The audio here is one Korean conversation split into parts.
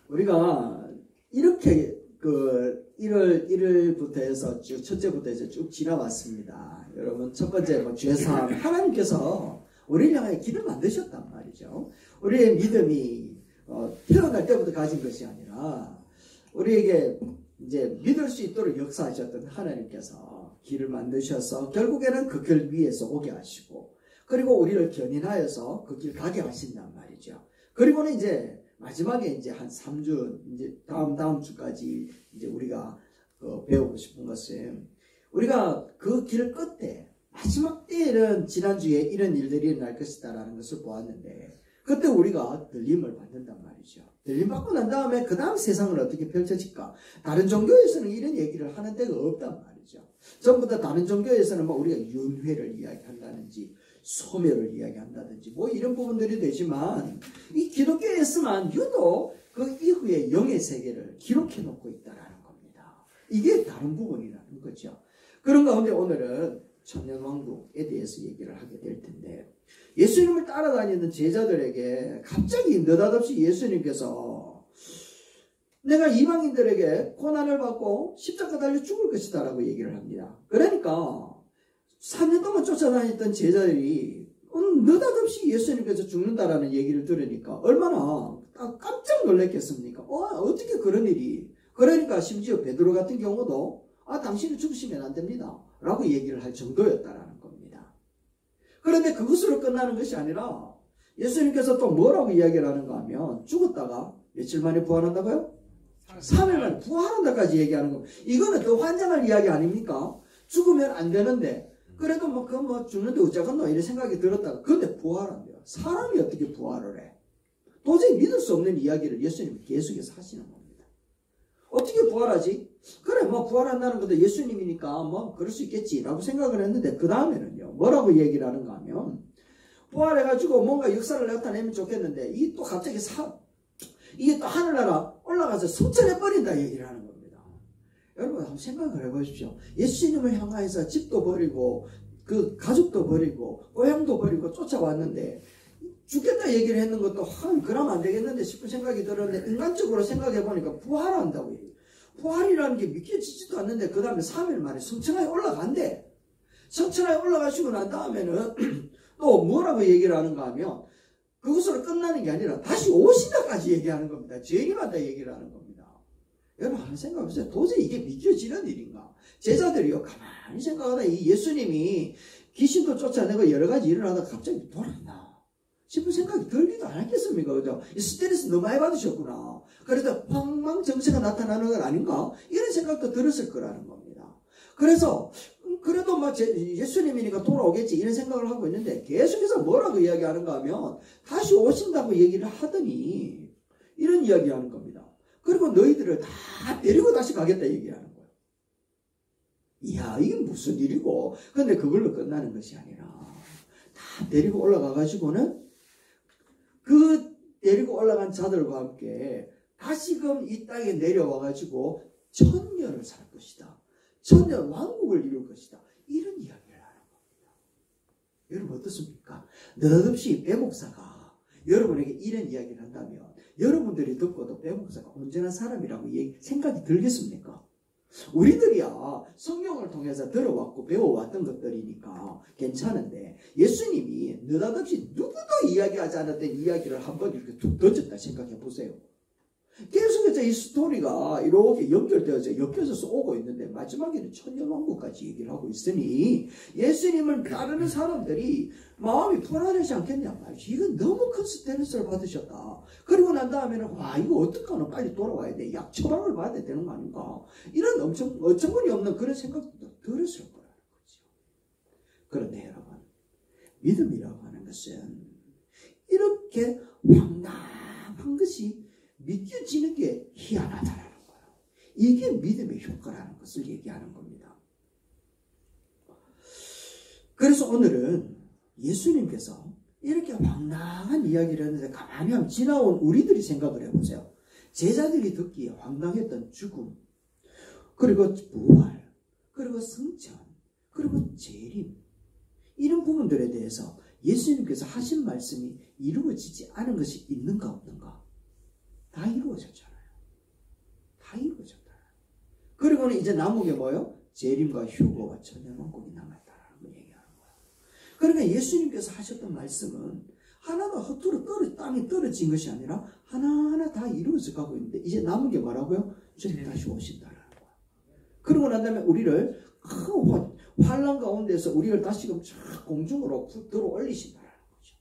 우리가 이렇게 1월부터 해서 쭉 첫째부터 해서 쭉 지나왔습니다. 여러분 첫 번째 죄사함, 하나님께서 우리를 향해 길을 만드셨단 말이죠. 우리의 믿음이 태어날 때부터 가진 것이 아니라 우리에게 이제 믿을 수 있도록 역사하셨던 하나님께서 길을 만드셔서 결국에는 그 길 위에서 오게 하시고, 그리고 우리를 견인하여서 그 길 가게 하신단 말이죠. 그리고는 이제 마지막에 이제 한 3주, 이제 다음 주까지 이제 우리가 배우고 싶은 것은, 우리가 그 길 끝에 마지막 때에는 지난주에 이런 일들이 일어날 것이다라는 것을 보았는데, 그때 우리가 들림을 받는단 말이죠. 들림 받고 난 다음에 그 다음 세상은 어떻게 펼쳐질까? 다른 종교에서는 이런 얘기를 하는 데가 없단 말이죠. 전부 다 다른 종교에서는 우리가 윤회를 이야기한다든지 소멸을 이야기한다든지 이런 부분들이 되지만, 이 기독교에서만 유독 그 이후의 영의 세계를 기록해 놓고 있다라는 겁니다. 이게 다른 부분이라는 거죠. 그런 가운데 오늘은 천년왕국에 대해서 얘기를 하게 될 텐데, 예수님을 따라다니는 제자들에게 갑자기 느닷없이 예수님께서 내가 이방인들에게 고난을 받고 십자가 달려 죽을 것이다 라고 얘기를 합니다. 그러니까 3년 동안 쫓아다녔던 제자들이 느닷없이 예수님께서 죽는다라는 얘기를 들으니까 얼마나 깜짝 놀랐겠습니까? 어떻게 그런 일이. 그러니까 심지어 베드로 같은 경우도 당신이 죽으시면 안 됩니다 라고 얘기를 할 정도였다라는 겁니다. 그런데 그것으로 끝나는 것이 아니라 예수님께서 또 뭐라고 이야기를 하는가 하면, 죽었다가 며칠 만에 부활한다고요? 3일 만에 부활한다까지 얘기하는 겁니다. 이거는 더 환장할 이야기 아닙니까? 죽으면 안 되는데, 그래도 죽는데 어쩌겠노 이런 생각이 들었다가, 근데 부활한대요. 사람이 어떻게 부활을 해? 도저히 믿을 수 없는 이야기를 예수님이 계속해서 하시는 겁니다. 어떻게 부활하지? 그래 부활한다는 것도 예수님이니까 그럴 수 있겠지라고 생각을 했는데, 그 다음에는요 뭐라고 얘기를 하는가 하면, 부활해가지고 뭔가 역사를 나타내면 좋겠는데 이게 또 갑자기 이게 또 하늘나라 올라가서 승천해버린다 얘기를 하는 겁니다. 여러분 한번 생각을 해보십시오. 예수님을 향해서 집도 버리고 그 가족도 버리고 고향도 버리고 쫓아왔는데, 죽겠다 얘기를 했는 것도 그러면 안 되겠는데 싶은 생각이 들었는데, 인간적으로 생각해보니까 부활한다고 얘기해요. 부활이라는 게 믿겨지지도 않는데 그 다음에 3일 만에 성천하에 올라간대. 성천하에 올라가시고 난 다음에는 또 뭐라고 얘기를 하는가 하면, 그것으로 끝나는 게 아니라 다시 오신다까지 얘기하는 겁니다. 재림한다 얘기를 하는 겁니다. 여러분 한번 생각해보세요. 도저히 이게 믿겨지는 일인가? 제자들이요 가만히 생각하다 이 예수님이 귀신도 쫓아내고 여러 가지 일을 하다가 갑자기 돌아왔나 싶은 생각이 들기도 않았겠습니까? 그죠? 이 스트레스 너무 많이 받으셨구나. 그래서 황망정세가 나타나는 건 아닌가? 이런 생각도 들었을 거라는 겁니다. 그래서 그래도 예수님이니까 돌아오겠지 이런 생각을 하고 있는데, 계속해서 뭐라고 이야기하는가 하면 다시 오신다고 얘기를 하더니 이런 이야기하는 겁니다. 그리고 너희들을 다 데리고 다시 가겠다 얘기하는 거예요. 이야 이게 무슨 일이고. 근데 그걸로 끝나는 것이 아니라 다 데리고 올라가가지고는 그 데리고 올라간 자들과 함께 다시금 이 땅에 내려와가지고 천년을 살 것이다. 천년 왕국을 이룰 것이다. 이런 이야기를 하는 겁니다. 여러분 어떻습니까? 느닷없이 배 목사가 여러분에게 이런 이야기를 한다면 여러분들이 듣고도 배 목사가 온전한 사람이라고 생각이 들겠습니까? 우리들이야 성경을 통해서 들어왔고 배워왔던 것들이니까 괜찮은데, 예수님이 느닷없이 누구도 이야기하지 않았던 이야기를 한번 이렇게 툭 던졌다 생각해 보세요. 계속해서 이 스토리가 이렇게 엮여져서 오고 있는데, 마지막에는 천년왕국까지 얘기를 하고 있으니 예수님을 따르는 사람들이 마음이 불안하지 않겠냐 말이지. 이건 너무 큰 스트레스를 받으셨다. 그리고 난 다음에는 이거 어떡하나 빨리 돌아와야 돼. 약 처방을 받아야 되는 거 아닌가. 이런 어처구니 없는 그런 생각도 들었을 거라는 거죠. 그런데 여러분, 믿음이라고 하는 것은 이렇게 황당한 것이 믿겨지는 게 희한하다라는 거예요. 이게 믿음의 효과라는 것을 얘기하는 겁니다. 그래서 오늘은 예수님께서 이렇게 황당한 이야기를 했는데, 가만히 한번 지나온 우리들이 생각을 해보세요. 제자들이 듣기에 황당했던 죽음, 그리고 부활, 그리고 승천, 그리고 재림, 이런 부분들에 대해서 예수님께서 하신 말씀이 이루어지지 않은 것이 있는가 없는가? 다 이루어졌잖아요. 그리고는 이제 남은 게 뭐예요? 재림과 휴거와 천년왕국이 남았다라는 걸 얘기하는 거예요. 그러니까 예수님께서 하셨던 말씀은 하나가 허투루 땅에 떨어진 것이 아니라 하나하나 다 이루어져 가고 있는데 이제 남은 게 뭐라고요? 주님 다시 오신다라는 거예요. 그러고 난 다음에 우리를 큰 환란 가운데서 우리를 다시금 쫙 공중으로 들어 올리신다라는 거죠.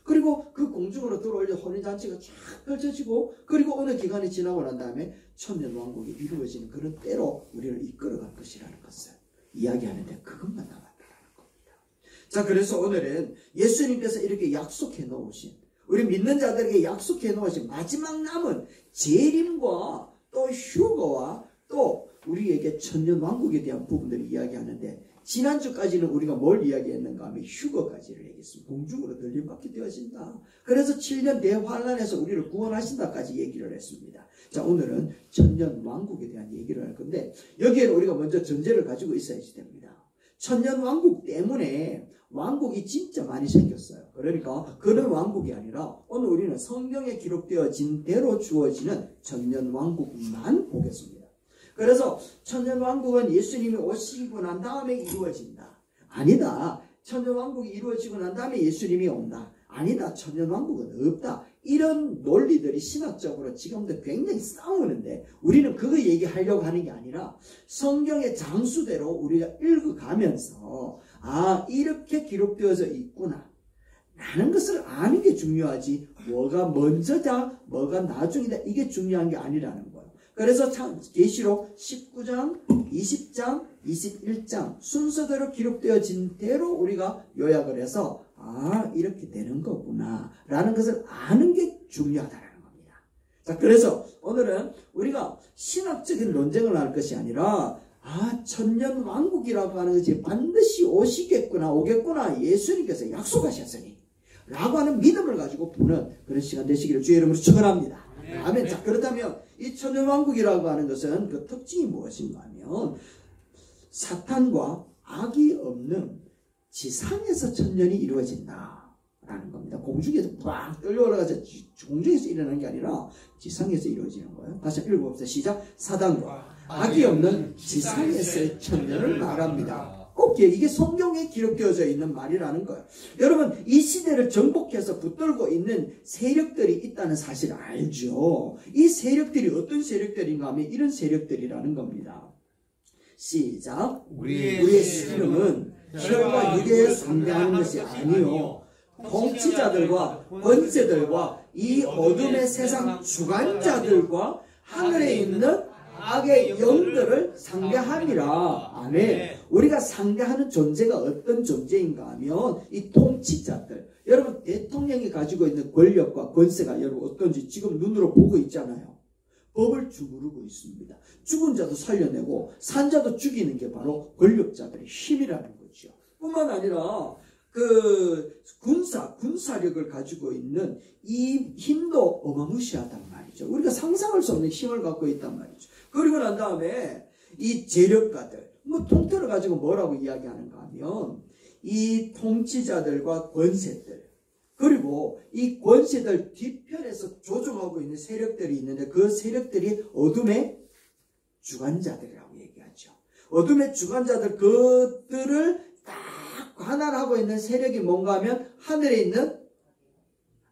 그리고 그 공중으로 들어 올려 혼인잔치가 쫙 펼쳐지고 그리고 어느 기간이 지나고 난 다음에 천년왕국이 이루어지는 그런 때로 우리를 이끌어갈 것이라는 것을 이야기하는데 그것만 남았다라는 겁니다. 자, 그래서 오늘은 예수님께서 이렇게 약속해 놓으신 우리 믿는 자들에게 약속해 놓으신 마지막 남은 재림과 또 휴거와 또 우리에게 천년왕국에 대한 부분들을 이야기하는데 지난주까지는 우리가 뭘 이야기했는가 하면 휴거까지를 얘기했습니다. 공중으로 들림받게 되어진다. 그래서 7년 대환란에서 우리를 구원하신다까지 얘기를 했습니다. 자, 오늘은 천년왕국에 대한 얘기를 할 건데 여기에는 우리가 먼저 전제를 가지고 있어야지 됩니다. 천년왕국 때문에 왕국이 진짜 많이 생겼어요. 그러니까 그런 왕국이 아니라 오늘 우리는 성경에 기록되어진 대로 주어지는 천년왕국만 보겠습니다. 그래서 천년왕국은 예수님이 오시고 난 다음에 이루어진다. 아니다. 천년왕국이 이루어지고 난 다음에 예수님이 온다. 아니다. 천년왕국은 없다. 이런 논리들이 신학적으로 지금도 굉장히 싸우는데 우리는 그거 얘기하려고 하는 게 아니라 성경의 장수대로 우리가 읽어가면서 아, 이렇게 기록되어져 있구나 라는 것을 아는 게 중요하지 뭐가 먼저다 뭐가 나중이다 이게 중요한 게 아니라는 거예요. 그래서 계시록 19장, 20장, 21장 순서대로 기록되어진 대로 우리가 요약을 해서 아, 이렇게 되는 거구나 라는 것을 아는 게 중요하다는 겁니다. 자, 그래서 오늘은 우리가 신학적인 논쟁을 할 것이 아니라 아, 천년왕국이라고 하는 것이 반드시 오겠구나 예수님께서 약속하셨으니 라고 하는 믿음을 가지고 보는 그런 시간 되시기를 주의 이름으로 축원합니다. 아멘. 자, 그렇다면 이 천년왕국이라고 하는 것은 그 특징이 무엇인가 하면 사탄과 악이 없는 지상에서 천년이 이루어진다라는 겁니다. 공중에서 막 떨려 올라가서 공중에서 일어나는 게 아니라 지상에서 이루어지는 거예요. 다시 읽어봅시다. 시작. 사단과 악이 없는 지상에서의 천년을 말합니다. 꼭 이게 성경에 기록되어져 있는 말이라는 거예요. 여러분 이 시대를 정복해서 붙들고 있는 세력들이 있다는 사실을 알죠. 이 세력들이 어떤 세력들인가 하면 이런 세력들이라는 겁니다. 시작. 우리의 씨름은 혈과 육에 상대하는 것이 아니요 통치자들과 권세들과 이 어둠의 세상 주관자들과 하늘에 있는 악의 영들을 상대함이라. 아멘. 우리가 상대하는 존재가 어떤 존재인가 하면 이 통치자들. 여러분 대통령이 가지고 있는 권력과 권세가 여러분 어떤지 지금 눈으로 보고 있잖아요. 법을 주무르고 있습니다. 죽은 자도 살려내고 산 자도 죽이는 게 바로 권력자들의 힘이라는 거죠. 뿐만 아니라 그 군사력을 가지고 있는 이 힘도 어마무시하단 말이죠. 우리가 상상할 수 없는 힘을 갖고 있단 말이죠. 그리고 난 다음에 이 재력가들, 뭐 통틀어 가지고 뭐라고 이야기하는가 하면 이 통치자들과 권세들, 그리고 이 권세들 뒤편에서 조종하고 있는 세력들이 있는데 그 세력들이 어둠의 주관자들이라고 얘기하죠. 어둠의 주관자들, 그들을 딱 관할하고 있는 세력이 뭔가 하면 하늘에 있는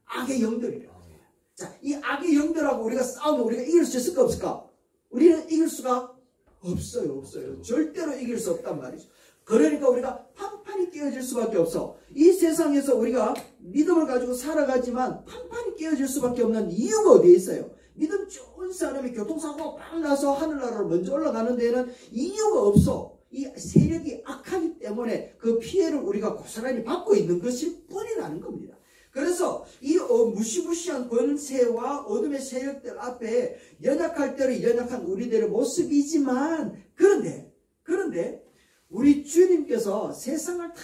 악의 영들이라고 해요. 자, 이 악의 영들하고 우리가 싸우면 우리가 이길 수 있을까 없을까? 우리는 이길 수가 없어요. 절대로 이길 수 없단 말이죠. 그러니까 우리가 판판이 깨어질 수밖에 없어. 이 세상에서 우리가 믿음을 가지고 살아가지만 판판이 깨어질 수밖에 없는 이유가 어디에 있어요? 믿음 좋은 사람이 교통사고가 막 나서 하늘나라로 먼저 올라가는 데에는 이유가 없어. 이 세력이 악하기 때문에 그 피해를 우리가 고스란히 받고 있는 것일 뿐이라는 겁니다. 그래서 이 무시무시한 권세와 어둠의 세력들 앞에 연약할 대로 연약한 우리들의 모습이지만 그런데 우리 주님께서 세상을 다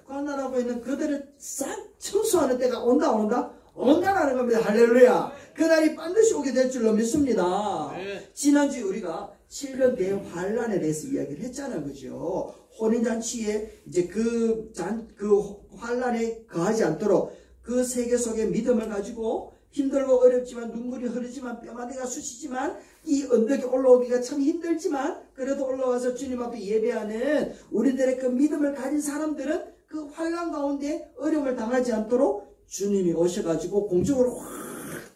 관할하고 있는 그들을 싹 청소하는 때가 온다라는 겁니다. 할렐루야. 그날이 반드시 오게 될 줄로 믿습니다. 지난주에 우리가 7년 대환란에 대해서 이야기를 했잖아요. 그죠? 혼인잔치에 이제 그 환란에 거하지 않도록 그 세계 속의 믿음을 가지고 힘들고 어렵지만 눈물이 흐르지만 뼈마디가 쑤시지만 이 언덕에 올라오기가 참 힘들지만 그래도 올라와서 주님 앞에 예배하는 우리들의 그 믿음을 가진 사람들은 그 환난 가운데 어려움을 당하지 않도록 주님이 오셔가지고 공중으로 확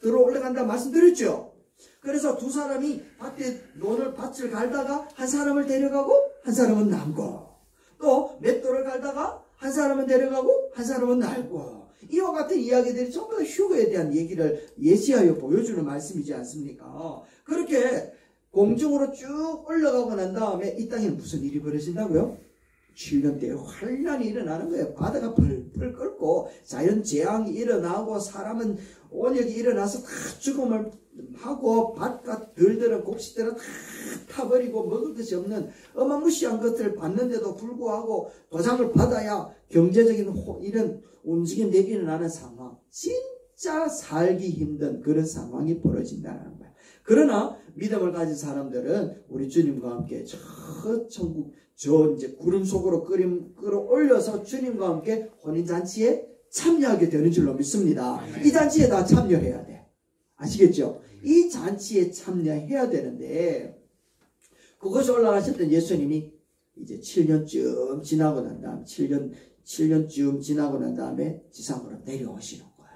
들어 올라간다 말씀드렸죠. 그래서 두 사람이 밭을 갈다가 한 사람을 데려가고 한 사람은 남고, 또 맷돌을 갈다가 한 사람은 데려가고 한 사람은 날고, 이와 같은 이야기들이 전부 다 휴거에 대한 얘기를 예시하여 보여주는 말씀이지 않습니까? 그렇게 공중으로 쭉 올라가고 난 다음에 이 땅에는 무슨 일이 벌어진다고요? 7년 때에 환란이 일어나는 거예요. 바다가 펄펄 끓고 자연재앙이 일어나고 사람은 온역이 일어나서 다 죽음을 하고 밭과 들들은 곡식들은 다 타버리고 먹을 것이 없는 어마무시한 것들을 받는데도 불구하고 도장을 받아야 경제적인 이런 움직임 내기 일어나는 상황, 진짜 살기 힘든 그런 상황이 벌어진다는 거예요. 그러나 믿음을 가진 사람들은 우리 주님과 함께 저 천국 이제 구름 속으로 끌어올려서 주님과 함께 혼인잔치에 참여하게 되는 줄로 믿습니다. 이 잔치에 다 참여해야 돼. 아시겠죠? 이 잔치에 참여해야 되는데, 그것이 올라가셨던 예수님이 이제 7년쯤 지나고 난 다음, 7년쯤 지나고 난 다음에 지상으로 내려오시는 거예요.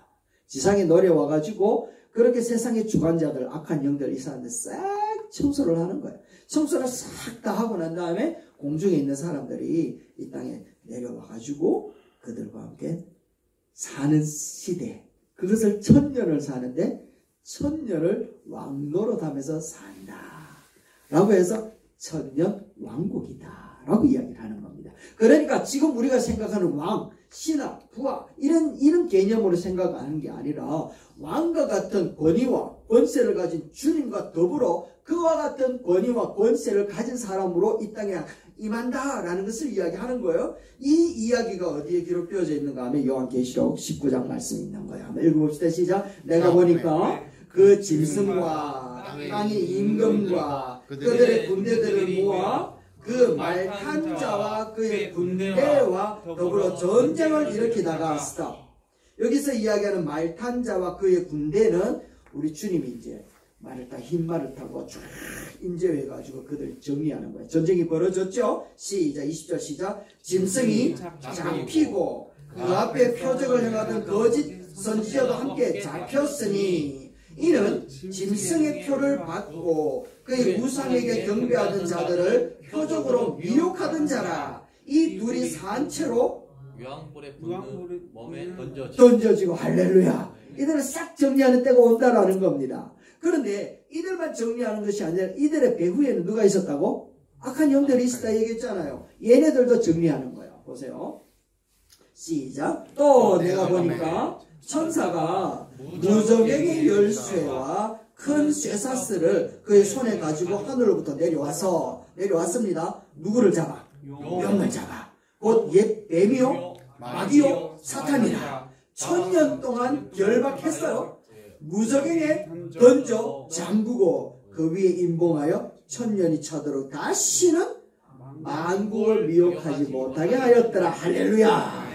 지상에 내려와가지고 그렇게 세상의 주관자들, 악한 영들, 이 사람들 싹 청소를 하는 거예요. 청소를 싹 다 하고 난 다음에 공중에 있는 사람들이 이 땅에 내려와가지고 그들과 함께 사는 시대, 그것을 1000년을 사는데 1000년을 왕노릇하면서 산다 라고 해서 1000년 왕국이다 라고 이야기를 하는 겁니다. 그러니까 지금 우리가 생각하는 왕, 신하, 부하 이런 개념으로 생각하는 게 아니라 왕과 같은 권위와 권세를 가진 주님과 더불어 그와 같은 권위와 권세를 가진 사람으로 이 땅에 임한다라는 것을 이야기하는 거예요. 이 이야기가 어디에 기록되어져 있는가 하면 요한계시록 19장 말씀이 있는 거예요. 한번 읽어봅시다. 시작. 내가 보니까 그 짐승과 땅의 임금과 그들의 군대들을 모아 그 말 탄 자와 그의 군대와 더불어 전쟁을 일으키다가 스톱. 여기서 이야기하는 말 탄 자와 그의 군대는 우리 주님이 이제 흰 말을 타고 쫙 인제해가지고 그들 정리하는 거예요. 전쟁이 벌어졌죠? 시작, 20절 시작. 짐승이 잡히고 그 앞에 표적을 행하던 거짓 선지자도 함께 잡혔으니 이는 짐승의 표를 받고 그의 우상에게 경배하던 자들을 표적으로 미혹하던 자라. 이 둘이 산채로 유황불에 붙는 몸에 던져지고 할렐루야. 이들을 싹 정리하는 때가 온다라는 겁니다. 그런데 이들만 정리하는 것이 아니라 이들의 배후에는 누가 있었다고? 악한 영들이 있었다 얘기했잖아요. 얘네들도 정리하는 거예요. 보세요. 시작. 또 내가 보니까 천사가 무저갱의 열쇠와 큰 쇠사슬을 그의 손에 가지고 하늘로부터 내려왔습니다. 누구를 잡아? 용을 잡아. 곧 옛 뱀이요 마귀요 사탄이라. 1000년 동안 결박했어요. 무저갱에 던져 잠그고 그 위에 임봉하여 1000년이 차도록 다시는 만국을 미혹하지 못하게 하였더라. 할렐루야.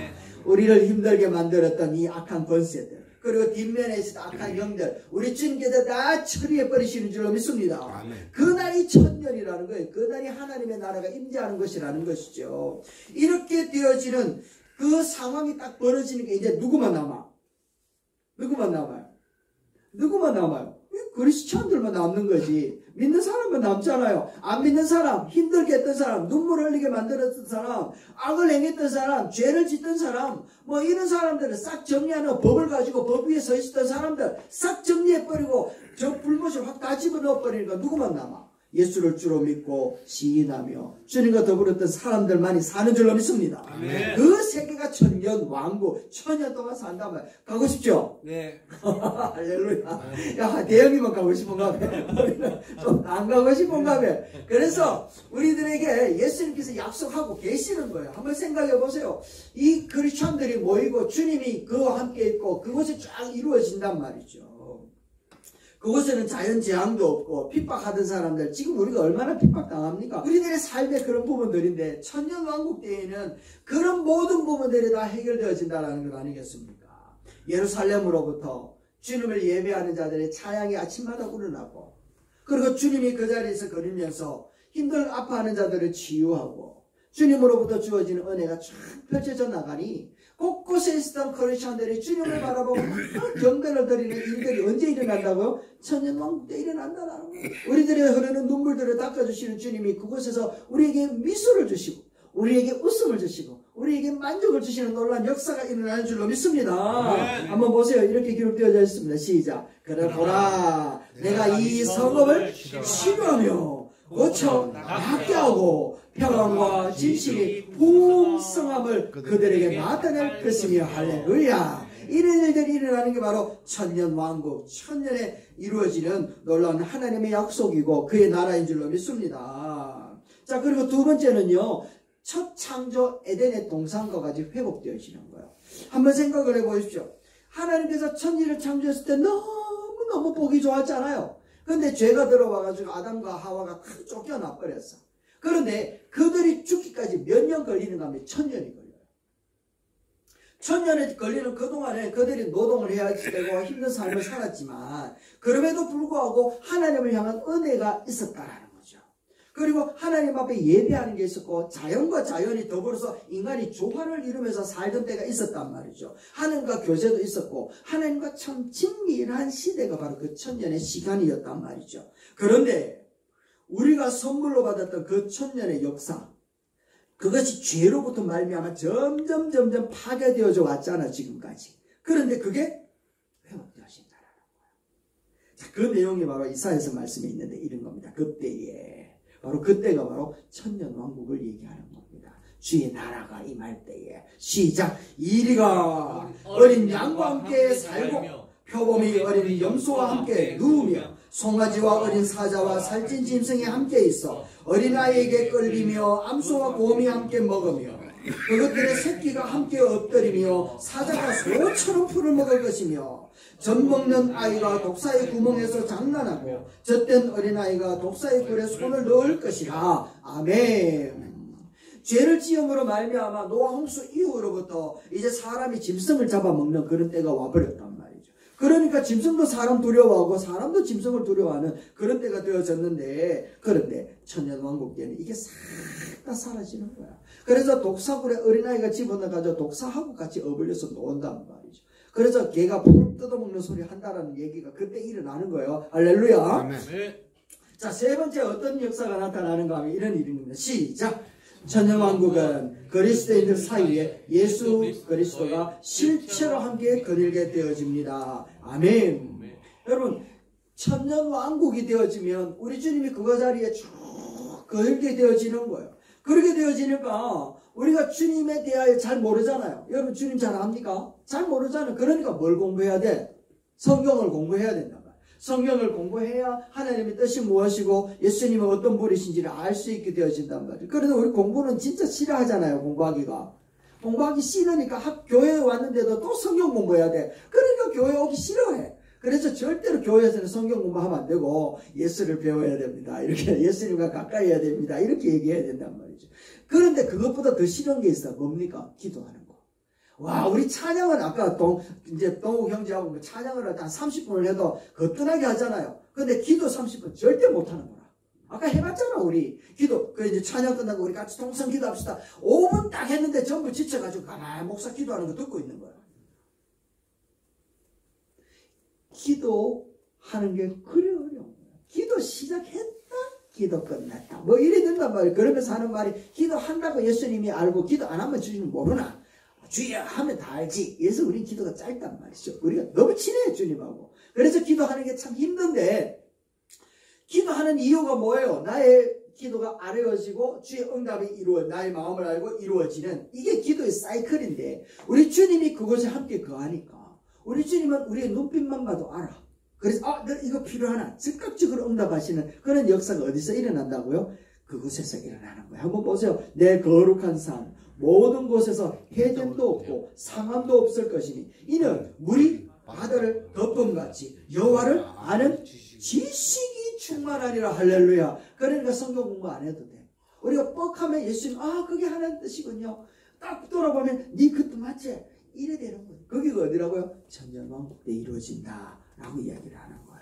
우리를 힘들게 만들었던 이 악한 권세들, 그리고 뒷면에 있었던 악한 영들, 우리 주님께서 다 처리해 버리시는 줄로 믿습니다. 그날이 1000년이라는 거예요. 그날이 하나님의 나라가 임재하는 것이라는 것이죠. 이렇게 되어지는 그 상황이 딱 벌어지니까 이제 누구만 남아요? 그리스천들만 남는 거지. 믿는 사람은 남잖아요. 안 믿는 사람, 힘들게 했던 사람, 눈물 흘리게 만들었던 사람, 악을 행했던 사람, 죄를 짓던 사람, 뭐 이런 사람들을 싹 정리하는 법을 가지고 법 위에 서 있었던 사람들 싹 정리해버리고 저 불못을 확 다 집어넣어버리니까 누구만 남아? 예수를 주로 믿고 시인하며 주님과 더불었던 사람들만이 사는 줄로 믿습니다. 아멘. 그 세계가 1000년 왕국, 1000년 동안 산다면 가고 싶죠? 네. 할렐루야. 야, 대형이만 가고 싶은가 봐. 우리는 좀 안 가고 싶은가 봐. 그래서 우리들에게 예수님께서 약속하고 계시는 거예요. 한번 생각해 보세요. 이 크리스천들이 모이고 주님이 그와 함께 있고 그것이 쫙 이루어진단 말이죠. 그곳에는 자연재앙도 없고 핍박하던 사람들, 지금 우리가 얼마나 핍박당합니까? 우리들의 삶의 그런 부분들인데 천년왕국 때에는 그런 모든 부분들이 다 해결되어진다는 것 아니겠습니까? 예루살렘으로부터 주님을 예배하는 자들의 찬양이 아침마다 우러나고, 그리고 주님이 그 자리에서 거리면서 힘들고 아파하는 자들을 치유하고 주님으로부터 주어지는 은혜가 쫙 펼쳐져 나가니 곳곳에 있었던 크리스천들이 주님을 바라보고 경배를 드리는 일들이 언제 일어난다고요? 천년왕국 때 일어난다라는 거예요. 우리들의 흐르는 눈물들을 닦아주시는 주님이 그곳에서 우리에게 미소를 주시고 우리에게 웃음을 주시고 우리에게 만족을 주시는 놀라운 역사가 일어나는 줄로 믿습니다. 네. 한번 보세요. 이렇게 기록되어져 있습니다. 시작. 그래 보라, 내가 이 성읍을 치료하며 고쳐 낫게 하고 평안과 진실이 풍성함을 그들에게 나타낼 것이며. 할렐루야. 이런 일들이 일어나는 게 바로 천년왕국, 천년에 이루어지는 놀라운 하나님의 약속이고 그의 나라인 줄로 믿습니다. 자, 그리고 두 번째는요, 첫 창조 에덴의 동산과 같이 회복되어지는 거예요. 한번 생각을 해보십시오. 하나님께서 천지를 창조했을 때 너무너무 보기 좋았잖아요. 그런데 죄가 들어와가지고 아담과 하와가 크게 쫓겨나 버렸어. 그런데 그들이 죽기까지 몇 년 걸리는가 하면 1000년이 걸려요. 1000년이 걸리는 그동안에 그들이 노동을 해야 되고 힘든 삶을 살았지만 그럼에도 불구하고 하나님을 향한 은혜가 있었다라는 거죠. 그리고 하나님 앞에 예배하는 게 있었고 자연과 자연이 더불어서 인간이 조화를 이루면서 살던 때가 있었단 말이죠. 하나님과 교제도 있었고 하나님과 참 친밀한 시대가 바로 그 1000년의 시간이었단 말이죠. 그런데 우리가 선물로 받았던 그 1000년의 역사, 그것이 죄로부터 말미암아 점점 파괴되어져 왔잖아, 지금까지. 그런데 그게 회복되어진다라는 거예요. 자, 그 내용이 바로 이사야서 말씀에 있는데 이런 겁니다. 그때에, 바로 그때가 바로 천년왕국을 얘기하는 겁니다. 주의 나라가 임할 때에. 시작. 이리가 어린 양과 함께 살고 표범이 어린 염소와 함께 누우며 송아지와 어린 사자와 살찐 짐승이 함께 있어 어린아이에게 끌리며 암소와 곰이 함께 먹으며 그것들의 새끼가 함께 엎드리며 사자가 소처럼 풀을 먹을 것이며 젖 먹는 아이가 독사의 구멍에서 장난하고 젖된 어린아이가 독사의 굴에 손을 넣을 것이라. 아멘. 죄를 지음으로 말미암아 노아 홍수 이후로부터 이제 사람이 짐승을 잡아먹는 그런 때가 와버렸단 말이죠. 그러니까 짐승도 사람 두려워하고 사람도 짐승을 두려워하는 그런 때가 되어졌는데, 그런데 천년왕국 때는 이게 싹 다 사라지는 거야. 그래서 독사굴에 어린아이가 집어넣어가지고 독사하고 같이 어울려서 논단 말이죠. 그래서 개가 풀 뜯어먹는 소리 한다라는 얘기가 그때 일어나는 거예요. 할렐루야. 네. 자, 세 번째 어떤 역사가 나타나는가 하면 이런 일입니다. 시작. 천년왕국은 그리스도인들 사이에 예수 그리스도가 실체로 함께 거닐게 되어집니다. 아멘. 여러분, 천년왕국이 되어지면 우리 주님이 그거 자리에 쭉 거닐게 되어지는 거예요. 그렇게 되어지니까 우리가 주님에 대하여 잘 모르잖아요. 여러분, 주님 잘 압니까? 잘 모르잖아요. 그러니까 뭘 공부해야 돼? 성경을 공부해야 된다. 성경을 공부해야 하나님의 뜻이 무엇이고 예수님은 어떤 분이신지를 알 수 있게 되어진단 말이에요. 그래서 우리 공부는 진짜 싫어하잖아요. 공부하기가. 공부하기 싫으니까 교회에 왔는데도 또 성경 공부해야 돼. 그러니까 교회 오기 싫어해. 그래서 절대로 교회에서는 성경 공부하면 안 되고 예수를 배워야 됩니다. 이렇게 예수님과 가까이 해야 됩니다. 이렇게 얘기해야 된단 말이죠. 그런데 그것보다 더 싫은 게 있어. 뭡니까? 기도하는 거. 와, 우리 찬양은 아까 동욱 형제하고 찬양을 할 때 한 30분을 해도 거뜬하게 하잖아요. 근데 기도 30분 절대 못 하는구나. 아까 해봤잖아, 우리. 기도. 이제 찬양 끝나고 우리 같이 동성 기도합시다. 5분 딱 했는데 전부 지쳐가지고 가만히 목사 기도하는 거 듣고 있는 거야. 기도하는 게 그래 어려운 거야. 기도 시작했다, 기도 끝났다. 뭐 이래 된단 말이야. 그러면서 하는 말이 기도한다고 예수님이 알고 기도 안 하면 주님 모르나? 주여 하면 다 알지. 그래서 우리 기도가 짧단 말이죠. 우리가 너무 친해요, 주님하고. 그래서 기도하는 게 참 힘든데, 기도하는 이유가 뭐예요? 나의 기도가 아뢰어지고 주의 응답이 나의 마음을 알고 이루어지는 이게 기도의 사이클인데, 우리 주님이 그것에 함께 거하니까 우리 주님은 우리의 눈빛만 봐도 알아. 그래서 너 이거 필요하나? 즉각적으로 응답하시는 그런 역사가 어디서 일어난다고요? 그곳에서 일어나는 거예요. 한번 보세요. 내 거룩한 산 모든 곳에서 해변도 없고 상함도 없을 것이니 이는 물이 바다를 덮음같이 여호와를 아는 지식이 충만하리라. 할렐루야. 그러니까 성경 공부 안 해도 돼. 우리가 뻑하면 예수님 그게 하나님 뜻이군요. 딱 돌아보면 네 그 뜻 맞지? 이래 되는 거예요. 거기가 어디라고요? 천년왕국 때 이루어진다 라고 이야기를 하는 거예요.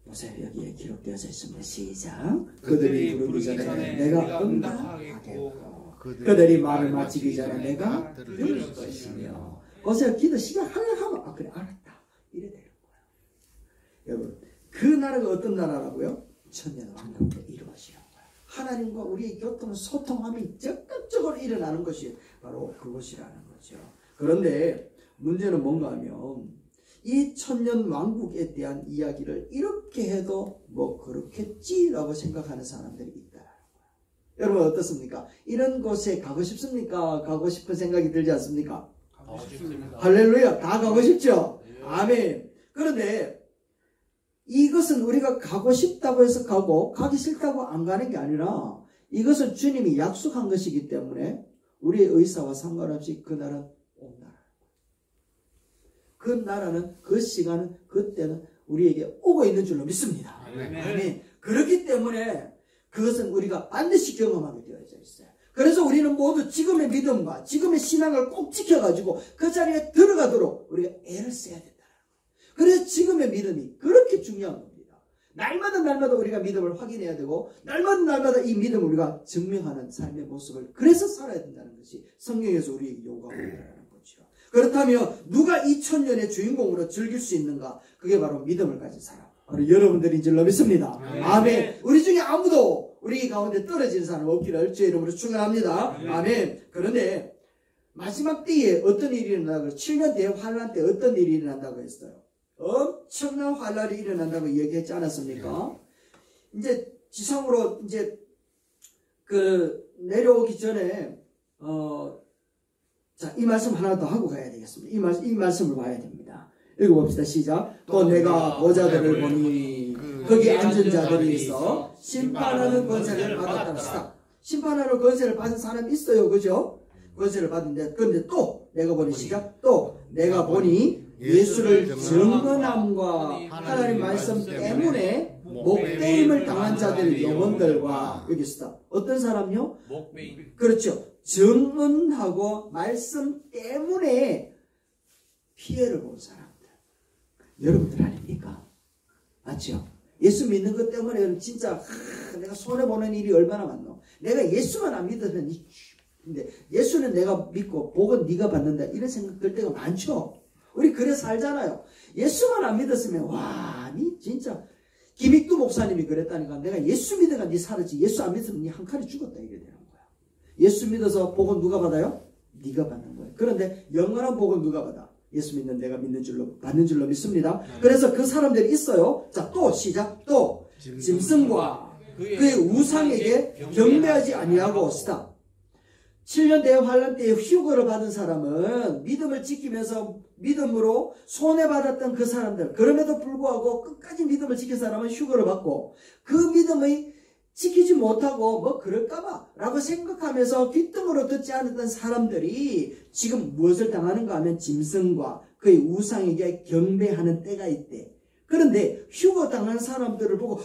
보세요. 여기에 기록되어져 있습니다. 시작. 그들이 부르기 전에 내가 응답하겠고 그들이 말을 마치기 전에 내가 들을 것이며. 보세요. 기도 시작하려고 하면 그래 알았다 이래 되는 거예요. 여러분 그 나라가 어떤 나라라고요? 천년왕국 때 이루어지는 거예요. 하나님과 우리의 교통 소통함이 적극적으로 일어나는 것이 바로 그것이라는 거죠. 그런데 문제는 뭔가 하면 이 천년왕국에 대한 이야기를 이렇게 해도 뭐 그렇겠지라고 생각하는 사람들이 있다라는 거예요. 여러분 어떻습니까? 이런 곳에 가고 싶습니까? 가고 싶은 생각이 들지 않습니까? 가고 싶습니다. 할렐루야. 다 가고 싶죠? 아멘. 그런데 이것은 우리가 가고 싶다고 해서 가고 가기 싫다고 안 가는 게 아니라 이것은 주님이 약속한 것이기 때문에 우리의 의사와 상관없이 그날은 온다. 그 나라는 그 시간은 그때는 우리에게 오고 있는 줄로 믿습니다. 아멘. 그렇기 때문에 그것은 우리가 반드시 경험하게 되어져 있어요. 그래서 우리는 모두 지금의 믿음과 지금의 신앙을 꼭 지켜가지고 그 자리에 들어가도록 우리가 애를 써야 된다. 그래서 지금의 믿음이 그렇게 중요한 겁니다. 날마다 우리가 믿음을 확인해야 되고 날마다 이 믿음을 우리가 증명하는 삶의 모습을 그래서 살아야 된다는 것이 성경에서 우리에게 요구하고 있다는 거죠. 그렇다면 누가 이 천년의 주인공으로 즐길 수 있는가? 그게 바로 믿음을 가진 사람. 바로 여러분들인 줄로 믿습니다. 아멘. 우리 중에 아무도 우리 가운데 떨어지는 사람 없기를 주의 이름으로 축원합니다. 아멘. 그런데 마지막 때에 어떤 일이 일어나고 7년 뒤에 환란 때 어떤 일이 일어난다고 했어요? 엄청난 환란이 일어난다고 얘기했지 않았습니까? 이제 지상으로 이제 내려오기 전에 자, 이 말씀 하나 더 하고 가야 되겠습니다. 이 말씀을 봐야 됩니다. 읽어봅시다. 시작. 또 내가 보좌들을 보니 거기 앉은 자들이 있어 심판하는 권세를 받았답시다. 심판하는 권세를 받은 사람이 있어요. 그죠? 권세를 받는데 그런데 또 내가 보니 시작. 또 내가 보니 예수를 증거함과 하나님 말씀 때문에 목배임을 당한 자들의 영혼들과 여기 있다. 어떤 사람요? 목배임. 그렇죠. 증언하고 말씀 때문에 피해를 본 사람들. 여러분들 아닙니까? 맞죠? 예수 믿는 것 때문에 진짜 내가 손해보는 일이 얼마나 많노. 내가 예수만 안 믿으면 근데 예수는 내가 믿고 복은 네가 받는다 이런 생각 들 때가 많죠. 우리 그래 살잖아요. 예수만 안 믿었으면 와, 니 진짜 김익두 목사님이 그랬다니까. 내가 예수 믿어가 니 살았지 예수 안 믿으면 니 한 칸에 죽었다 이게 되는 거야. 예수 믿어서 복은 누가 받아요? 네가 받는 거예요. 그런데 영원한 복은 누가 받아? 예수 믿는 내가 받는 줄로 믿습니다. 그래서 그 사람들이 있어요. 자, 또 시작. 또 짐승과 그의 우상에게 경배하지 아니하고 스탑. 7년 대의 환란 때에 휴거를 받은 사람은 믿음을 지키면서 믿음으로 손해받았던 그 사람들, 그럼에도 불구하고 끝까지 믿음을 지킨 사람은 휴거를 받고 그 믿음의 지키지 못하고 뭐 그럴까봐 라고 생각하면서 귓등으로 듣지 않았던 사람들이 지금 무엇을 당하는가 하면 짐승과 그의 우상에게 경배하는 때가 있대. 그런데 휴거당한 사람들을 보고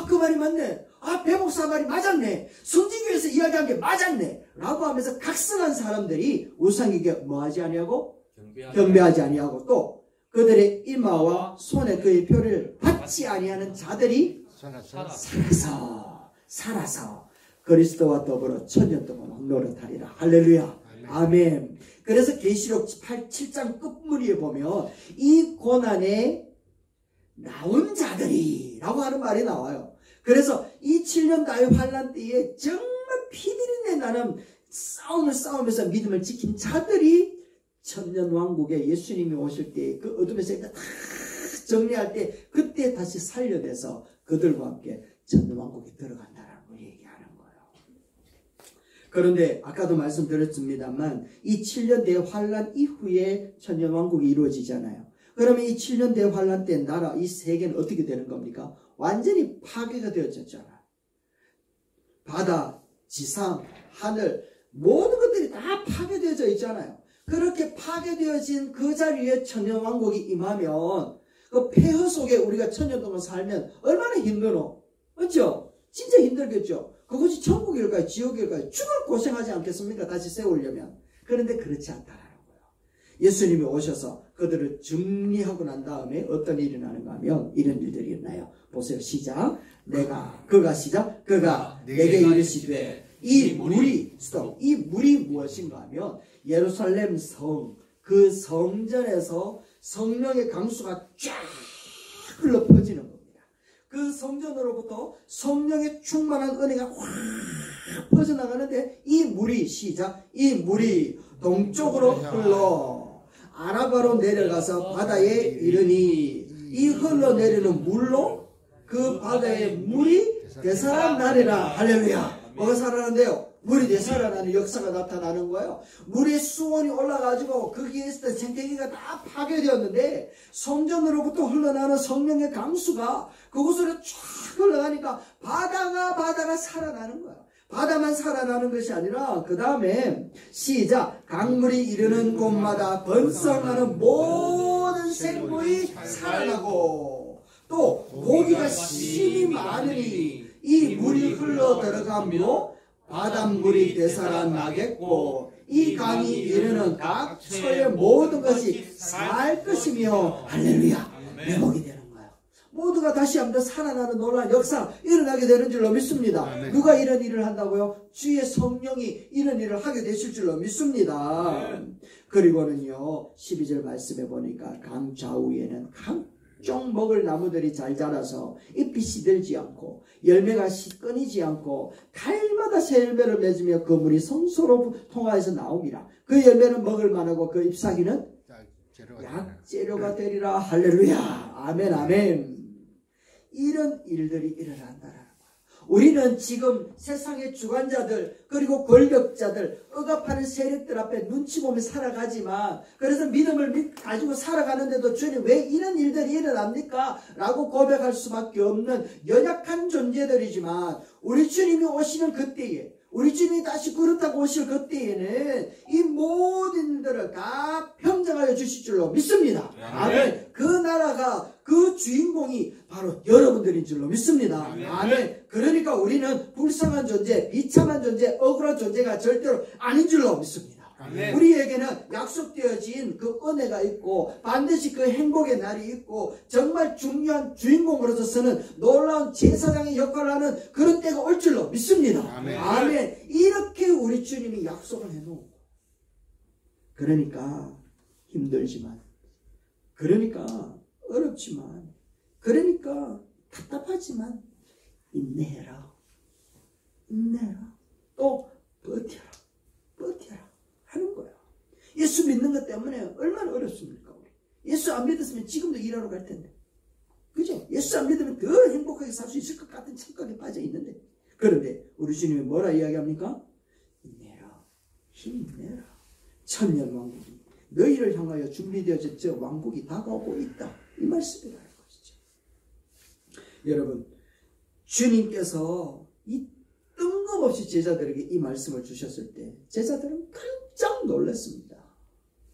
그 말이 맞네. 배목사 말이 맞았네. 성지교에서 이야기한 게 맞았네. 라고 하면서 각성한 사람들이 우상에게 뭐하지 아니하고? 경배하지 아니하고 또 그들의 이마와 손에 그의 표를 받지 아니하는 자들이 살아서 그리스도와 더불어 천년 동안 노릇하리라. 할렐루야. 아멘. 그래서 계시록 7장 끝무리에 보면 이 고난에 나온 자들이라고 하는 말이 나와요. 그래서 이 7년 다의 환란 때에 정말 피비린내 나는 싸움을 싸우면서 믿음을 지킨 자들이 천년 왕국에 예수님이 오실 때 그 어둠에서 다 정리할 때 그때 다시 살려내서 그들과 함께 천년 왕국에 들어간다라고 얘기하는 거예요. 그런데 아까도 말씀드렸습니다만 이 7년 대 환란 이후에 천년 왕국이 이루어지잖아요. 그러면 이 7년 대 환란 때 나라 이 세계는 어떻게 되는 겁니까? 완전히 파괴가 되어졌잖아요. 바다, 지상, 하늘 모든 것들이 다 파괴되어져 있잖아요. 그렇게 파괴되어진 그 자리에 천년 왕국이 임하면 그 폐허 속에 우리가 천년 동안 살면 얼마나 힘들어. 그렇죠? 진짜 힘들겠죠. 그것이 천국일까요? 지옥일까요? 죽을 고생하지 않겠습니까? 다시 세우려면. 그런데 그렇지 않다라는 거예요. 예수님이 오셔서 그들을 정리하고 난 다음에 어떤 일이 일어나는가 하면 이런 일들이 일어나요. 보세요. 시작. 그가 내게 이르시되 이 물이 무엇인가 하면 예루살렘 성, 그 성전에서 성령의 강수가 쫙 흘러 퍼지는 겁니다. 그 성전으로부터 성령의 충만한 은혜가 확 퍼져나가는데 이 물이 동쪽으로 흘러 아라바로 내려가서 바다에 이르니 이 흘러내리는 물로 그 바다의 물이 되살아나리라. 할렐루야. 뭐가 살아난대요? 물이 되살아나는 역사가 나타나는 거예요. 물의 수온이 올라가지고 거기에 있었던 생태계가 다 파괴되었는데 성전으로부터 흘러나오는 성령의 강수가 그곳으로 쫙 흘러가니까 바다가 살아나는 거예요. 바다만 살아나는 것이 아니라 그 다음에 시작. 강물이 이르는 곳마다 번성하는 모든 생물이 살아나고 또 고기가 심히 많으니 이 물이 흘러 들어가므로 바닷물이 되살아나겠고 이 강이 이르는 각 처의 모든 것이 살 것이며 할렐루야. 회복이 되는 거예요. 모두가 다시 한번 살아나는 놀라운 역사 일어나게 되는 줄로 믿습니다. 누가 이런 일을 한다고요? 주의 성령이 이런 일을 하게 되실 줄로 믿습니다. 그리고는요 12절 말씀해 보니까 강 좌우에는 각종 먹을 나무들이 잘 자라서 잎이 시들지 않고 열매가 끊이지 않고 달마다 새 열매를 맺으며 그 물이 성소로 통하여서 나옵니다. 그 열매는 먹을 만하고 그 잎사귀는 약재료가 되리라. 할렐루야. 아멘 아멘. 이런 일들이 일어난다라는 거예요. 우리는 지금 세상의 주관자들 그리고 권력자들 억압하는 세력들 앞에 눈치 보며 살아가지만 그래서 믿음을 가지고 살아가는데도 주님 왜 이런 일들이 일어납니까? 라고 고백할 수밖에 없는 연약한 존재들이지만 우리 주님이 오시는 그때에 우리 주님이 다시 그렇다고 오실 그때에는 이 모든 일들을 다 평정하여 주실 줄로 믿습니다. 아멘. 그 나라가 그 주인공이 바로 여러분들인 줄로 믿습니다. 아멘. 그러니까 우리는 불쌍한 존재, 비참한 존재, 억울한 존재가 절대로 아닌 줄로 믿습니다. 아멘. 우리에게는 약속되어진 그 은혜가 있고 반드시 그 행복의 날이 있고 정말 중요한 주인공으로서 서는 놀라운 제사장의 역할을 하는 그런 때가 올 줄로 믿습니다. 아멘. 아멘. 이렇게 우리 주님이 약속을 해놓고 그러니까 힘들지만 그러니까 어렵지만 그러니까 답답하지만 인내해라 또 버텨라 하는 거예요. 예수 믿는 것 때문에 얼마나 어렵습니까? 우리 예수 안 믿었으면 지금도 일하러 갈 텐데 그죠? 예수 안 믿으면 더 행복하게 살 수 있을 것 같은 착각에 빠져 있는데 그런데 우리 주님이 뭐라 이야기합니까? 인내라 힘내라 천년 왕국이 너희를 향하여 준비되어진 저 왕국이 다가오고 있다. 이 말씀이라는 것이죠. 여러분 주님께서 이 뜬금없이 제자들에게 이 말씀을 주셨을 때 제자들은 깜짝 놀랐습니다.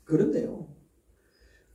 그런데요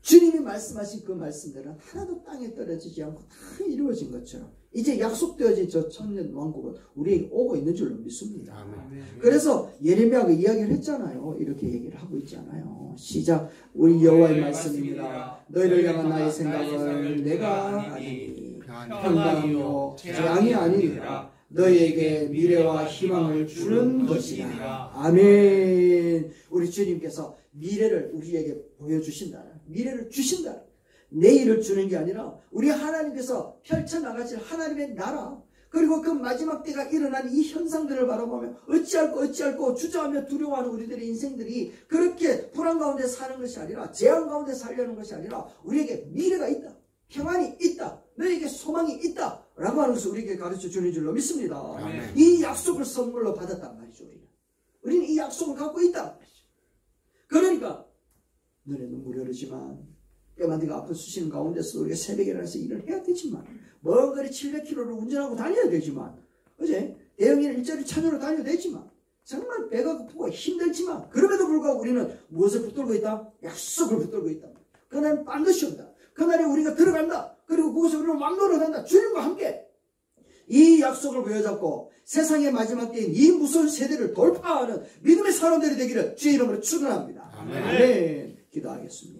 주님이 말씀하신 그 말씀들은 하나도 땅에 떨어지지 않고 다 이루어진 것처럼 이제 약속되어진 저 천년 왕국은 우리에게 오고 있는 줄로 믿습니다. 아멘. 그래서 예레미야가 이야기를 했잖아요. 이렇게 얘기를 하고 있잖아요. 시작. 우리 여호와의 말씀입니다. 너희를 향한 나의 생각은 내가 아니니 평강이요 재앙이 아니니라. 너희에게 미래와 희망을 주는 것이라. 아멘. 우리 주님께서 미래를 우리에게 보여주신다. 미래를 주신다. 내일을 주는 게 아니라 우리 하나님께서 펼쳐나가실 하나님의 나라 그리고 그 마지막 때가 일어나는 이 현상들을 바라보며 어찌할꼬 주저하며 두려워하는 우리들의 인생들이 그렇게 불안 가운데 사는 것이 아니라 재앙 가운데 살려는 것이 아니라 우리에게 미래가 있다. 평안이 있다. 너에게 소망이 있다. 라고 하는 것을 우리에게 가르쳐 주는 줄로 믿습니다. 아멘. 이 약속을 선물로 받았단 말이죠. 우리는 이 약속을 갖고 있다. 그러니까 눈에 눈물이 흐르지만 뼈마디가 아픈 수시는 가운데서 우리가 새벽에 일어나서 일을 해야 되지만 먼 거리 700km를 운전하고 다녀야 되지만 어제 대형인 일자리 차주로 다녀야 되지만 정말 배가 고프고 힘들지만 그럼에도 불구하고 우리는 무엇을 붙들고 있다? 약속을 붙들고 있다. 그날은 반드시 온다. 그날에 우리가 들어간다. 그리고 그곳에 우리는 왕노릇한다. 주님과 함께 이 약속을 부여잡고 세상의 마지막 때인 이 무서운 세대를 돌파하는 믿음의 사람들이 되기를 주의 이름으로 축원합니다. 아멘. 기도하겠습니다.